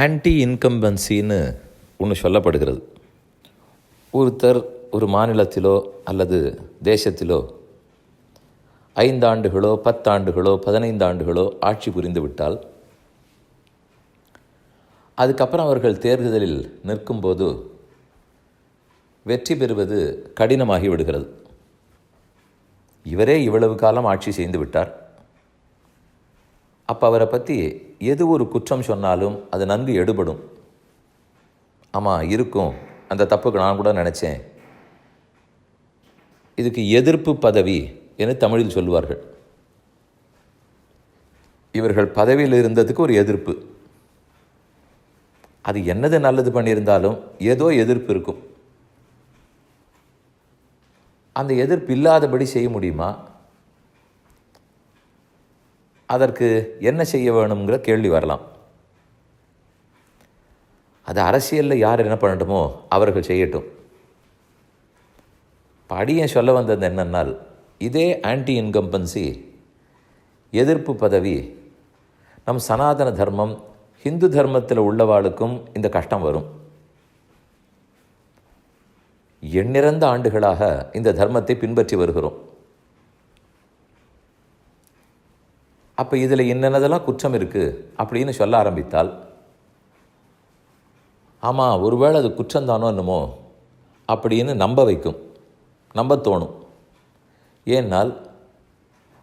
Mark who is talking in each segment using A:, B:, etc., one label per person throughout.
A: Anti இன்கம்பன்சின்னு ஒன்று சொல்லப்படுகிறது. ஒருத்தர் ஒரு மாநிலத்திலோ அல்லது தேசத்திலோ 5 ஆண்டுகளோ 10 ஆண்டுகளோ 15 ஆண்டுகளோ ஆட்சி புரிந்து விட்டால் அதுக்கப்புறம் அவர்கள் தேர்தலில் நிற்கும்போது வெற்றி பெறுவது கடினமாகி விடுகிறது. இவரே இவ்வளவு காலம் ஆட்சி செய்து விட்டார். அப்போ அவரை பற்றி எது ஒரு குற்றம் சொன்னாலும் அது நன்கு எடுபடும். ஆமாம் இருக்கும், அந்த தப்புக்கு நான் கூட நினச்சேன். இதுக்கு எதிர்ப்பு பதவி என்று தமிழில் சொல்லுவார்கள். இவர்கள் பதவியில் இருந்ததுக்கு ஒரு எதிர்ப்பு. அது என்னது நல்லது பண்ணியிருந்தாலும் ஏதோ எதிர்ப்பு இருக்கும். அந்த எதிர்ப்பு இல்லாதபடி செய்ய முடியுமா? அதற்கு என்ன செய்ய வேணுங்கிற கேள்வி வரலாம். அது அரசியலில் யார் என்ன பண்ணட்டுமோ அவர்கள் செய்யட்டும். படியை சொல்ல வந்தது என்னன்னால், இதே ஆன்டி இன்கம்பன்சி எதிர்ப்பு பதவி நம் சனாதன தர்மம் ஹிந்து தர்மத்தில் உள்ளவாளுக்கும் இந்த கஷ்டம் வரும். எண்ணிறந்த ஆண்டுகளாக இந்த தர்மத்தை பின்பற்றி வருகிறோம். அப்போ இதில் என்னென்னதெல்லாம் குற்றம் இருக்குது அப்படின்னு சொல்ல ஆரம்பித்தால், ஆமாம் ஒருவேளை அது குற்றம்தானோ என்னமோ அப்படின்னு நம்ப வைக்கும், நம்ப தோணும். ஏன்னால்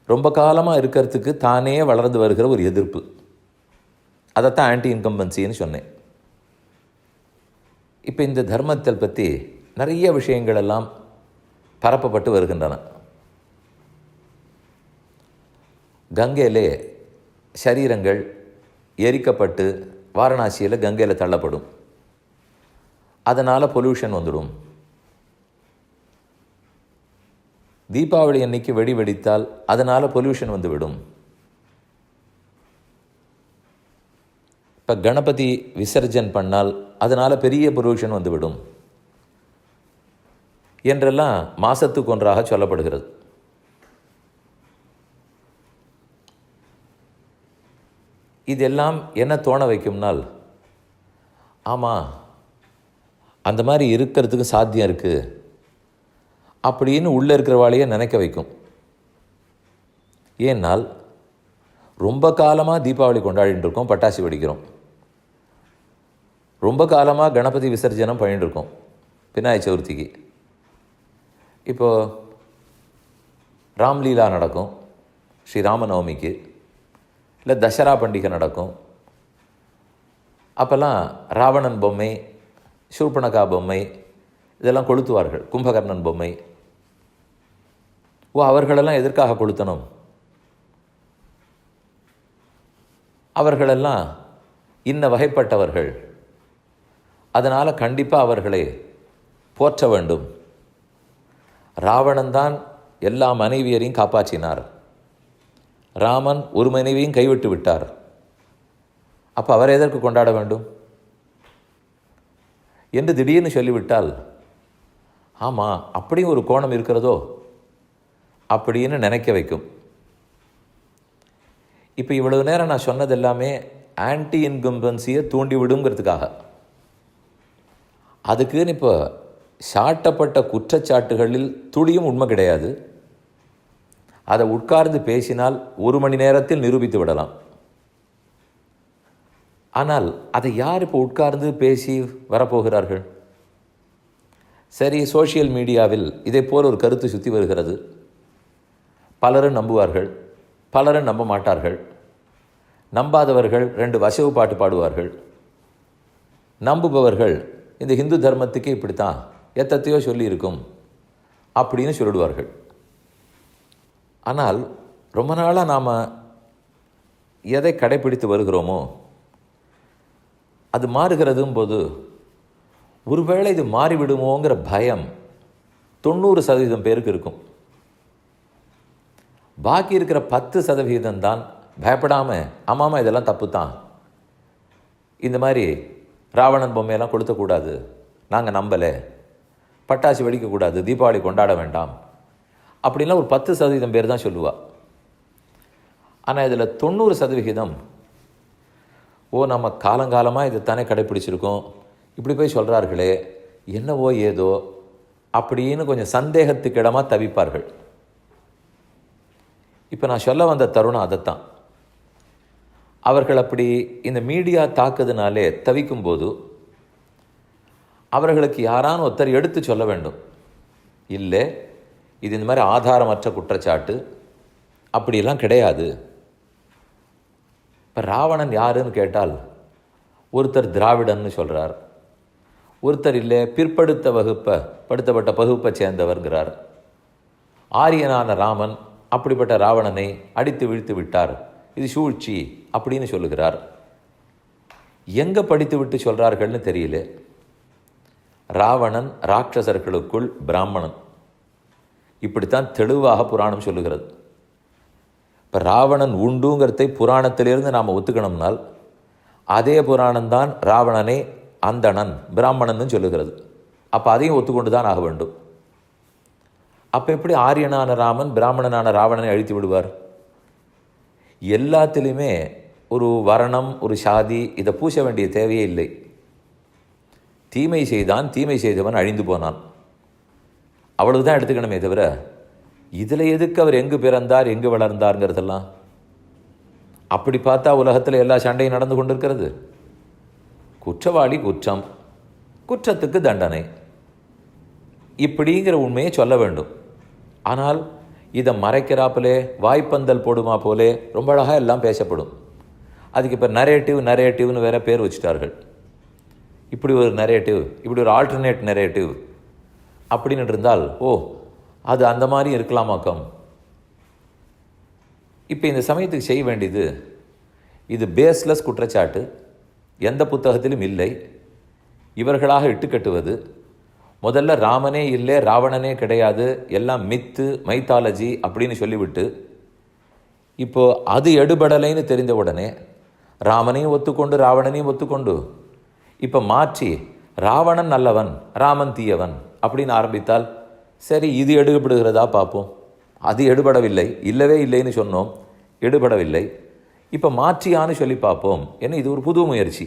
A: ரொம்ப காலமாக இருக்கிறதுக்கு தானே வளர்ந்து வருகிற ஒரு எதிர்ப்பு. அதைத்தான் ஆன்டி இன்கம்பன்சின்னு சொன்னேன். இப்போ இந்த தர்மத்தை பற்றி நிறைய விஷயங்கள் எல்லாம் பரப்பப்பட்டு வருகின்றன. கங்கையிலே சரீரங்கள் எரிக்கப்பட்டு வாரணாசியில் கங்கையில் தள்ளப்படும். அதனால் பொல்யூஷன் வந்துடும். தீபாவளி அன்னைக்கு வெடி வெடித்தால் அதனால் பொல்யூஷன் வந்துவிடும். இப்போ கணபதி விசர்ஜன் பண்ணால் அதனால் பெரிய பொல்யூஷன் வந்துவிடும் என்றெல்லாம் மாசத்துக்கு ஒன்றாக சொல்லப்படுகிறது. இதெல்லாம் என்ன தோண வைக்கும்னால், ஆமாம் அந்த மாதிரி இருக்கிறதுக்கு சாத்தியம் இருக்குது அப்படின்னு உள்ளே இருக்கிறவாளையே நினைக்க வைக்கும். ஏன்னால் ரொம்ப காலமாக தீபாவளி கொண்டாடிட்டு இருக்கோம், பட்டாசு வெடிக்கிறோம். ரொம்ப காலமாக கணபதி விசர்ஜனம் பண்ணிட்டு இருக்கோம், விநாயகர் சதுர்த்திக்கு. இப்போது ராம்லீலா நடக்கும் ஸ்ரீராமநவமிக்கு, இல்லை தசரா பண்டிகை நடக்கும். அப்போல்லாம் ராவணன் பொம்மை, சூர்பனகா பொம்மை இதெல்லாம் கொளுத்துவார்கள். கும்பகர்ணன் பொம்மை. அவர்களெல்லாம் எதற்காக கொளுத்தணும்? அவர்களெல்லாம் இன்ன வகைப்பட்டவர்கள், அதனால் கண்டிப்பாக அவர்களை போற்ற வேண்டும். ராவணன் தான் எல்லா மனைவியரையும் காப்பாற்றினார், ராமன் ஒரு மனைவியும் கைவிட்டு விட்டார். அப்போ அவரை எதற்கு கொண்டாட வேண்டும் என்று திடீர்னு சொல்லிவிட்டால், ஆமாம் அப்படியும் ஒரு கோணம் இருக்கிறதோ அப்படின்னு நினைக்க வைக்கும். இப்போ இவ்வளவு நேரம் நான் சொன்னது எல்லாமே ஆன்டி இன்கம்பன்சியை தூண்டி விடுங்கிறதுக்காக. அதுக்குன்னு இப்போ சாட்டப்பட்ட குற்றச்சாட்டுகளில் துளியும் உண்மை கிடையாது. அதை உட்கார்ந்து பேசினால் 1 மணி நேரத்தில் நிரூபித்து விடலாம். ஆனால் அதை யார் இப்போ உட்கார்ந்து பேசி வரப்போகிறார்கள்? சரி, சோஷியல் மீடியாவில் இதை போல் ஒரு கருத்து சுற்றி வருகிறது. பலரும் நம்புவார்கள், பலரும் நம்ப மாட்டார்கள். நம்பாதவர்கள் 2 வசவு பாட்டு பாடுவார்கள். நம்புபவர்கள் இந்த ஹிந்து தர்மத்துக்கு இப்படித்தான் எத்தத்தையோ சொல்லியிருக்கும் அப்படின்னு சொல்லிடுவார்கள். ஆனால் ரொம்ப நாளாக நாம் எதை கடைப்பிடித்து வருகிறோமோ அது மாறுகிறதும் போது ஒருவேளை இது மாறிவிடுமோங்கிற பயம் 90% பேருக்கு இருக்கும். பாக்கி இருக்கிற 10% தான் பயப்படாமல், ஆமாம் இதெல்லாம் தப்பு தான், இந்த மாதிரி ராவணன் பொம்மையெல்லாம் கொளுத்தக்கூடாது, நாங்கள் நம்பலை, பட்டாசு வெடிக்கக்கூடாது, தீபாவளி கொண்டாட வேண்டாம் அப்படின்லாம் ஒரு 10% பேர் தான் சொல்லுவா. ஆனால் இதில் 90% நம்ம காலங்காலமாக இதைத்தானே கடைப்பிடிச்சிருக்கோம், இப்படி போய் சொல்கிறார்களே, என்னவோ ஏதோ அப்படின்னு கொஞ்சம் சந்தேகத்துக்கு இடமாக தவிப்பார்கள். இப்போ நான் சொல்ல வந்த தருணம் அதைத்தான். அவர்கள் அப்படி இந்த மீடியா தாக்குதுனாலே தவிக்கும்போது அவர்களுக்கு யாரான ஒருத்தர் எடுத்து சொல்ல வேண்டும், இல்லை இது இந்த மாதிரி ஆதாரமற்ற குற்றச்சாட்டு, அப்படியெல்லாம் கிடையாது. இப்போ ராவணன் யாருன்னு கேட்டால் ஒருத்தர் திராவிடன்னு சொல்கிறார், ஒருத்தர் இல்லை படுத்தப்பட்ட பகுப்பை சேர்ந்தவர்கிறார். ஆரியனான ராமன் அப்படிப்பட்ட ராவணனை அடித்து வீழ்த்து விட்டார், இது சூழ்ச்சி அப்படின்னு சொல்லுகிறார். எங்கே படித்து விட்டு சொல்கிறார்கள்னு தெரியல. ராவணன் ராட்சசர்களுக்குள் பிராமணன், இப்படித்தான் தெளிவாக புராணம் சொல்லுகிறது. இப்போ ராவணன் உண்டுங்கிறதை புராணத்திலிருந்து நாம் ஒத்துக்கணும்னால் அதே புராணம்தான் ராவணனை அந்தணன் பிராமணன் சொல்லுகிறது. அப்போ அதையும் ஒத்துக்கொண்டு தான் ஆக வேண்டும். அப்போ எப்படி ஆரியனான ராமன் பிராமணனான ராவணனை அழித்து விடுவார்? எல்லாத்திலையுமே ஒரு வர்ணம், ஒரு சாதி, இதை பூச வேண்டிய தேவையே இல்லை. தீமை செய்தான், தீமை செய்தவன் அழிந்து போனான், அவ்வளவுதான் எடுத்துக்கணுமே தவிர இதில் எதுக்கு அவர் எங்கு பிறந்தார் எங்கு வளர்ந்தார்ங்கிறதெல்லாம். அப்படி பார்த்தா உலகத்தில் எல்லா சண்டையும் நடந்து கொண்டிருக்கிறது. குற்றவாளி குற்றம், குற்றத்துக்கு தண்டனை, இப்படிங்கிற உண்மையை சொல்ல வேண்டும். ஆனால் இதை மறைக்கிறாப்பிலே வாய்ப்பந்தல் போடுமா போலே ரொம்ப அழகாக எல்லாம் பேசப்படும். அதுக்கு இப்போ நரேட்டிவ்னு வேற பேர் வச்சுட்டார்கள். இப்படி ஒரு நரேட்டிவ், இப்படி ஒரு ஆல்டர்னேட் நரேட்டிவ் அப்படின்னு இருந்தால் அது அந்த மாதிரி இருக்கலாமாக்கம். இப்போ இந்த சமயத்துக்கு செய்ய வேண்டியது, இது பேஸ்லெஸ் குற்றச்சாட்டு, எந்த புத்தகத்திலும் இல்லை, இவர்களாக இட்டுக்கட்டுவது. முதல்ல ராமனே இல்லை, ராவணனே கிடையாது, எல்லாம் மித்து மைத்தாலஜி அப்படின்னு சொல்லிவிட்டு இப்போது அது எடுபடலைன்னு தெரிந்த உடனே ராமனையும் ஒத்துக்கொண்டு ராவணனையும் ஒத்துக்கொண்டு இப்போ மாற்றி ராவணன் நல்லவன் ராமன் தீயவன் அப்படின்னு ஆரம்பித்தால் சரி, இது எடுபடுகிறதா பார்ப்போம். அது எடுபடவில்லை, இல்லவே இல்லைன்னு சொன்னோம், எடுபடவில்லை, இப்போ மாற்றியான்னு சொல்லி பார்ப்போம். ஏன்னா இது ஒரு புது முயற்சி.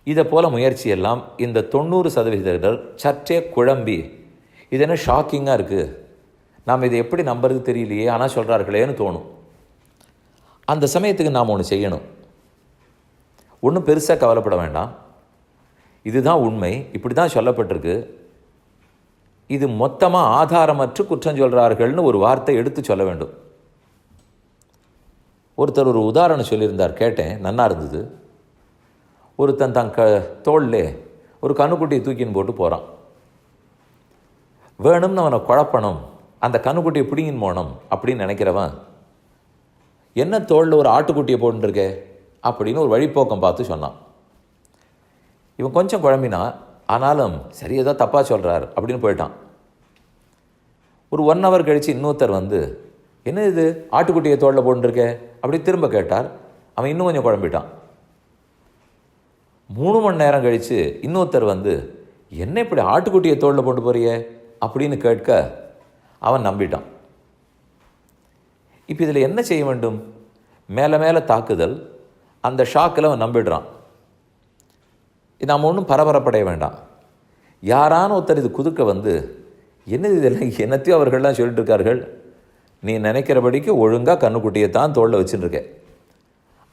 A: இதை போல முயற்சியெல்லாம் இந்த 90% சற்றே குழம்பி இது என்ன ஷாக்கிங்காக இருக்குது, நாம் இதை எப்படி நம்புறது தெரியலையே, ஆனால் சொல்கிறார்களேன்னு தோணும். அந்த சமயத்துக்கு நாம் ஒன்று செய்யணும். ஒன்றும் பெருசாக கவலைப்பட வேண்டாம், இதுதான் உண்மை, இப்படி தான் சொல்லப்பட்டிருக்கு, இது மொத்தமாக ஆதாரமற்று குற்றம் சொல்கிறார்கள்னு ஒரு வார்த்தை எடுத்து சொல்ல வேண்டும். ஒருத்தர் ஒரு உதாரணம் சொல்லியிருந்தார், கேட்டேன், நன்னா இருந்தது. ஒருத்தன் தன் தோளிலே ஒரு கண்ணுக்குட்டியை தூக்கின்னு போட்டு போகிறான். வேணும்னு அவனை குழப்பணும், அந்த கண்ணுக்குட்டியை பிடிங்கின்னு போகணும் அப்படின்னு நினைக்கிறவன், என்ன தோளில் ஒரு ஆட்டுக்குட்டியை போட்டுருக்கே அப்படின்னு ஒரு வழிப்போக்கம் பார்த்து சொன்னான். இவன் கொஞ்சம் குழம்பினா, ஆனாலும் சரி ஏதோ தப்பாக சொல்கிறார் அப்படின்னு போயிட்டான். ஒரு 1 hour கழித்து இன்னொருத்தர் வந்து, என்ன இது ஆட்டுக்குட்டியை தோளில் போட்டுருக்கே அப்படி திரும்ப கேட்டார். அவன் இன்னும் கொஞ்சம் குழம்பிட்டான். 3 மணி நேரம் கழித்து இன்னொருத்தர் வந்து, என்ன இப்படி ஆட்டுக்குட்டியை தோளில் போட்டு போறியே அப்படின்னு கேட்க அவன் நம்பிட்டான். இப்போ இதில் என்ன செய்ய வேண்டும்? மேலே மேலே தாக்குதல், அந்த ஷாக்கில் அவன் நம்பிடுறான். நாம் ஒன்றும் பரபரப்படைய வேண்டாம். யாரான ஒருத்தர் இது குதுக்க வந்து, என்னது இதெல்லாம் என்னத்தையும் அவர்கள்லாம் சொல்லிட்டு இருக்கார்கள், நீ நினைக்கிறபடிக்கு ஒழுங்காக கண்ணுக்குட்டியை தான் தோளில் வச்சுருக்க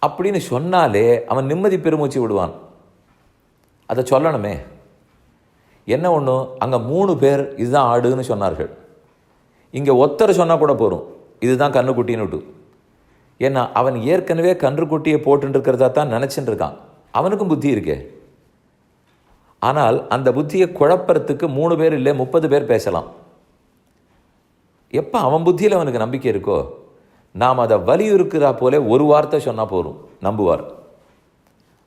A: அப்படின்னு சொன்னாலே அவன் நிம்மதி பெருமூச்சு விடுவான். அதை சொல்லணுமே. என்ன ஒன்று, அங்கே 3 பேர் இதுதான் ஆடுன்னு சொன்னார்கள், இங்கே ஒருத்தர் சொன்னால் கூட போகும் இதுதான் கண்ணுக்குட்டின்னுட்டு. ஏன்னா அவன் ஏற்கனவே கன்றுக்குட்டியை போட்டுருக்கிறதா தான் நினச்சின்னு இருக்கான், அவனுக்கும் புத்தி இருக்கே. ஆனால் அந்த புத்தியை குழப்பறதுக்கு 3 பேர் இல்லை 30 பேர் பேசலாம். எப்போ அவன் புத்தியில் அவனுக்கு நம்பிக்கை இருக்கோ, நாம் அதை வலியுறுக்கிறா போல ஒரு வார்த்தை சொன்னால் போதும், நம்புவார்.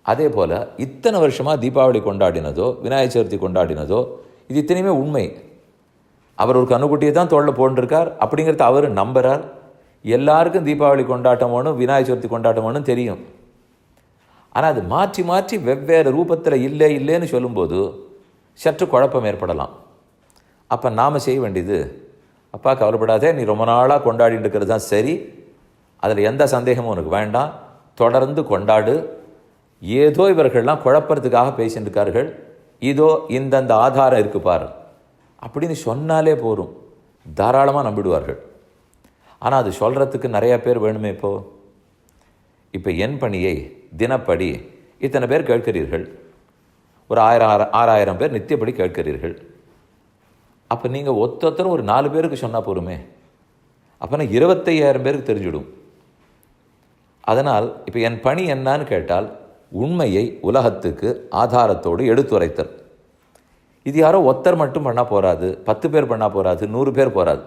A: அதே போல் இத்தனை வருஷமாக தீபாவளி கொண்டாடினதோ விநாயகர் சதுர்த்தி கொண்டாடினதோ இது இத்தனையுமே உண்மை. அவர் ஒரு கண்ணுக்குட்டியை தான் தோளில் போட்டுருக்கார் அப்படிங்கிறத அவர் நம்புகிறார். எல்லாருக்கும் தீபாவளி கொண்டாட்டம் வேணும், விநாயகர் சதுர்த்தி கொண்டாட்டம் வேணும் தெரியும். ஆனால் அது மாற்றி மாற்றி வெவ்வேறு ரூபத்தில் இல்லைன்னு சொல்லும்போது சற்று குழப்பம் ஏற்படலாம். அப்போ நாம் செய்ய வேண்டியது, அப்பா கவலைப்படாதே, நீ ரொம்ப நாளாக கொண்டாடிட்டு இருக்கிறது தான் சரி, அதில் எந்த சந்தேகமும் உனக்கு வேண்டாம், தொடர்ந்து கொண்டாடு, ஏதோ இவர்கள்லாம் குழப்பறதுக்காக பேசிட்டு இருக்கார்கள், இதோ இந்தந்த ஆதாரம் இருக்கு பாரு அப்படின்னு சொன்னாலே போரும், தாராளமாக நம்பிடுவார்கள். ஆனால் அது சொல்கிறதுக்கு நிறையா பேர் வேணுமே. இப்போ என் பணியை தினப்படி இத்தனை பேர் கேட்கிறீர்கள், ஒரு 6000 பேர் நித்தியப்படி கேட்கிறீர்கள். அப்போ நீங்கள் ஒருத்தரும் ஒரு 4 பேருக்கு சொன்னால் போருமே, அப்போனா 25,000 பேருக்கு தெரிஞ்சிடும். அதனால் இப்போ என் பணி என்னான்னு கேட்டால், உண்மையை உலகத்துக்கு ஆதாரத்தோடு எடுத்துரைத்தல். இது யாரோ ஒருத்தர் மட்டும் பண்ணால் போகாது, 10 பேர் பண்ணால் போகாது, 100 பேர் போகாது,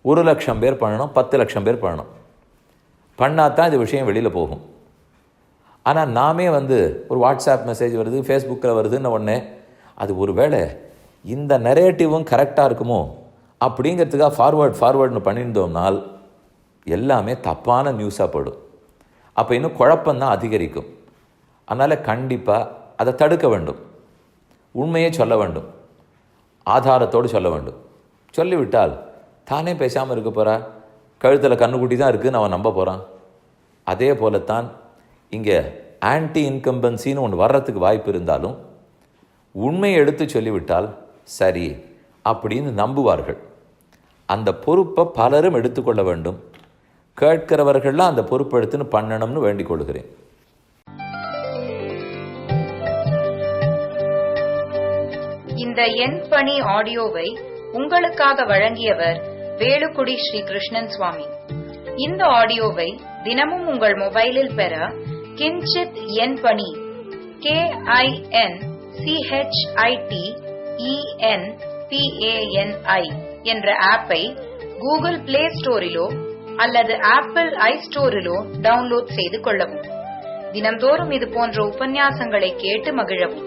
A: 1,00,000 பேர் பண்ணணும், 10 லட்சம் பேர் பண்ணணும். பண்ணால் தான் இது விஷயம் வெளியில் போகும். ஆனால் நாமே ஒரு வாட்ஸ்அப் மெசேஜ் வருது, ஃபேஸ்புக்கில் வருதுன்னு உடனே அது ஒரு வேளை இந்த நரேட்டிவும் கரெக்டாக இருக்குமோ அப்படிங்கிறதுக்காக ஃபார்வேர்டுன்னு பண்ணியிருந்தோம்னால் எல்லாமே தப்பான நியூஸாக போடும். அப்போ இன்னும் குழப்பம்தான் அதிகரிக்கும். அதனால் கண்டிப்பாக அதை தடுக்க வேண்டும். உண்மையை சொல்ல வேண்டும், ஆதாரத்தோடு சொல்ல வேண்டும். சொல்லிவிட்டால் தானே பேசாமல் இருக்க போகிறா, கழுத்தில் கண்ணுக்குட்டி தான் இருக்குதுன்னு அவன் நம்ப போகிறான். அதே போலத்தான் இங்கே ஆன்டி இன்கம்பன்சின்னு ஒன்று வர்றதுக்கு வாய்ப்பு இருந்தாலும் உண்மையை எடுத்து சொல்லிவிட்டால் சரி அப்படின்னு நம்புவார்கள். அந்த பொறுப்பை பலரும் எடுத்துக்கொள்ள வேண்டும். கேட்கிறவர்கள்லாம் அந்த பொறுப்பை எடுத்துன்னு பண்ணணும்னு வேண்டிக் கொள்கிறேன்.
B: இந்த என் பணி ஆடியோவை உங்களுக்காக வழங்கியவர் வேலுக்குடி ஸ்ரீ கிருஷ்ணன் சுவாமி. இந்த ஆடியோவை தினமும் உங்கள் மொபைலில் பெற கிஞ்சித் என் பணி KINCHITENPANI என்ற ஆப்பை கூகுள் பிளே ஸ்டோரிலோ அல்லது ஆப்பிள் ஐஸ்டோரிலோ டவுன்லோட் செய்து கொள்ளவும். தினந்தோறும் இது போன்ற உபன்யாசங்களை கேட்டு மகிழவும்.